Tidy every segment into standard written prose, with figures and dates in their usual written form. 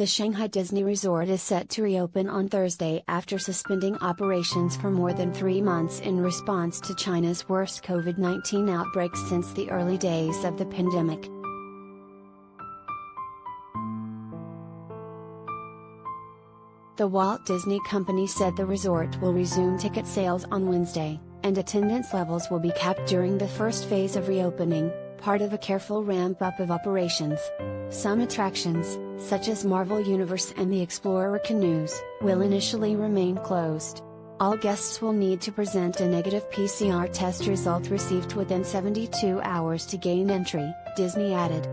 The Shanghai Disney Resort is set to reopen on Thursday after suspending operations for more than 3 months in response to China's worst COVID-19 outbreak since the early days of the pandemic. The Walt Disney Company said the resort will resume ticket sales on Wednesday, and attendance levels will be capped during the first phase of reopening, part of a careful ramp-up of operations. Some attractions, such as Marvel Universe and the Explorer Canoes, will initially remain closed. All guests will need to present a negative PCR test result received within 72 hours to gain entry, Disney added.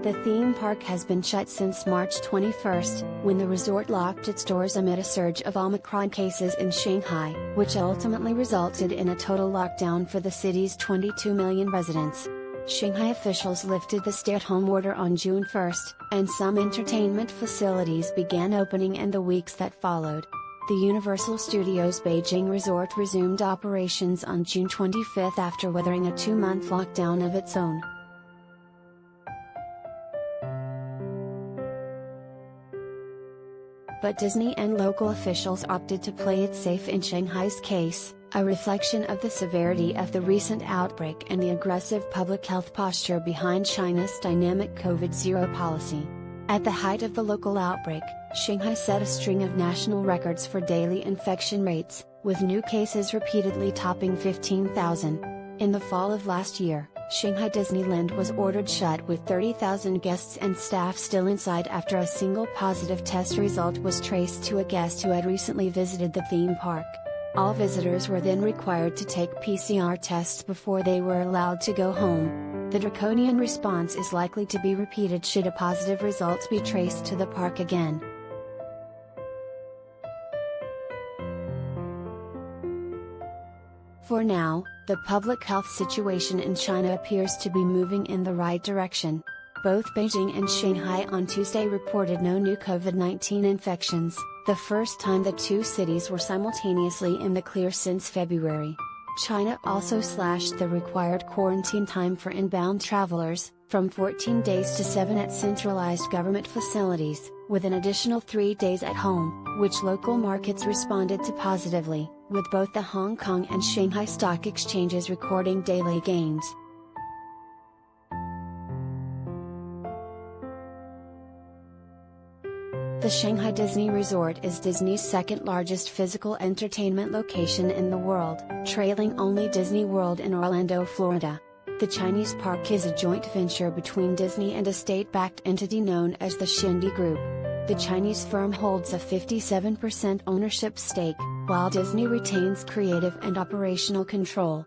The theme park has been shut since March 21, when the resort locked its doors amid a surge of Omicron cases in Shanghai, which ultimately resulted in a total lockdown for the city's 22 million residents. Shanghai officials lifted the stay-at-home order on June 1, and some entertainment facilities began opening in the weeks that followed. The Universal Studios Beijing Resort resumed operations on June 25 after weathering a 2-month lockdown of its own. But Disney and local officials opted to play it safe in Shanghai's case, a reflection of the severity of the recent outbreak and the aggressive public health posture behind China's dynamic COVID-0 policy. At the height of the local outbreak, Shanghai set a string of national records for daily infection rates, with new cases repeatedly topping 15,000. In the fall of last year, Shanghai Disneyland was ordered shut with 30,000 guests and staff still inside after a single positive test result was traced to a guest who had recently visited the theme park. All visitors were then required to take PCR tests before they were allowed to go home. The draconian response is likely to be repeated should a positive result be traced to the park again. For now, the public health situation in China appears to be moving in the right direction. Both Beijing and Shanghai on Tuesday reported no new COVID-19 infections, the first time the two cities were simultaneously in the clear since February. China also slashed the required quarantine time for inbound travelers, from 14 days to 7 at centralized government facilities, with an additional 3 days at home, which local markets responded to positively, with both the Hong Kong and Shanghai stock exchanges recording daily gains. The Shanghai Disney Resort is Disney's second-largest physical entertainment location in the world, trailing only Disney World in Orlando, Florida. The Chinese park is a joint venture between Disney and a state-backed entity known as the Shindy Group. The Chinese firm holds a 57% ownership stake, while Disney retains creative and operational control.